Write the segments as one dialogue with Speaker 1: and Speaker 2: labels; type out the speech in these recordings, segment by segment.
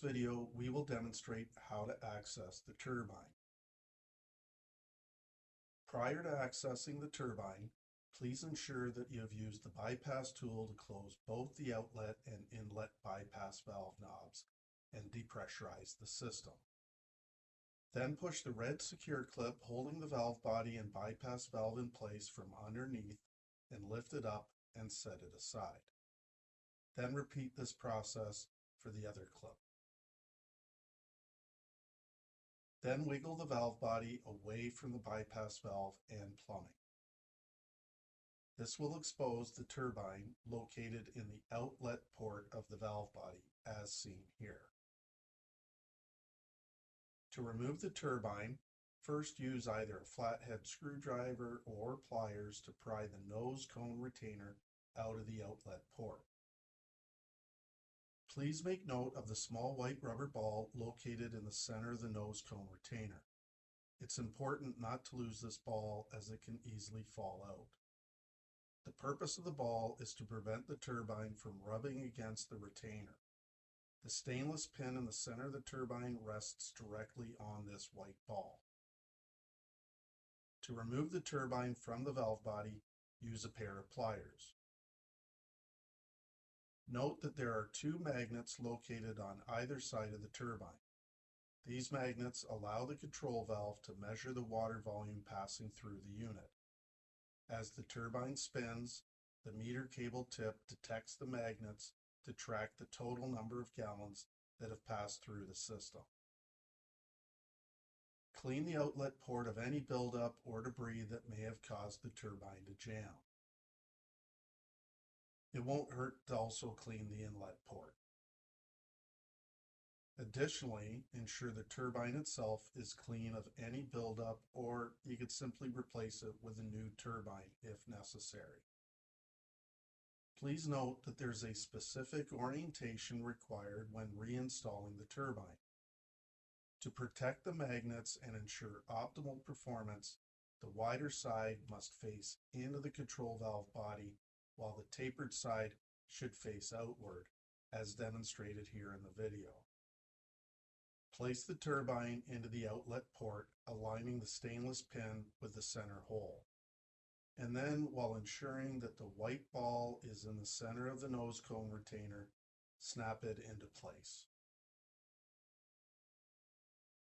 Speaker 1: video, we will demonstrate how to access the turbine. Prior to accessing the turbine, please ensure that you have used the bypass tool to close both the outlet and inlet bypass valve knobs and depressurize the system. Then push the red secure clip holding the valve body and bypass valve in place from underneath and lift it up and set it aside. Then repeat this process for the other clip. Then wiggle the valve body away from the bypass valve and plumbing. This will expose the turbine located in the outlet port of the valve body, as seen here. To remove the turbine, first use either a flathead screwdriver or pliers to pry the nose cone retainer out of the outlet port. Please make note of the small white rubber ball located in the center of the nose cone retainer. It's important not to lose this ball as it can easily fall out. The purpose of the ball is to prevent the turbine from rubbing against the retainer. The stainless pin in the center of the turbine rests directly on this white ball. To remove the turbine from the valve body, use a pair of pliers. Note that there are two magnets located on either side of the turbine. These magnets allow the control valve to measure the water volume passing through the unit. As the turbine spins, the meter cable tip detects the magnets to track the total number of gallons that have passed through the system. Clean the outlet port of any buildup or debris that may have caused the turbine to jam. It won't hurt to also clean the inlet port. Additionally, ensure the turbine itself is clean of any buildup, or you could simply replace it with a new turbine if necessary. Please note that there's a specific orientation required when reinstalling the turbine. To protect the magnets and ensure optimal performance, the wider side must face into the control valve body, while the tapered side should face outward, as demonstrated here in the video. Place the turbine into the outlet port, aligning the stainless pin with the center hole. And then, while ensuring that the white ball is in the center of the nose cone retainer, snap it into place.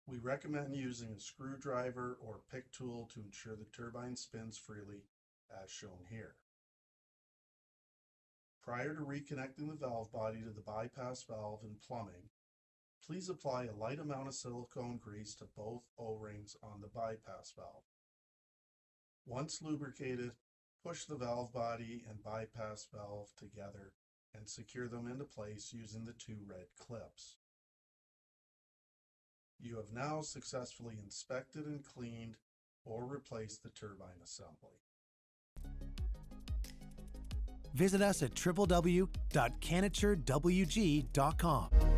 Speaker 1: We recommend using a screwdriver or pick tool to ensure the turbine spins freely, as shown here. Prior to reconnecting the valve body to the bypass valve and plumbing, please apply a light amount of silicone grease to both O-rings on the bypass valve. Once lubricated, push the valve body and bypass valve together and secure them into place using the two red clips. You have now successfully inspected and cleaned or replaced the turbine assembly.
Speaker 2: Visit us at www.canaturewg.com.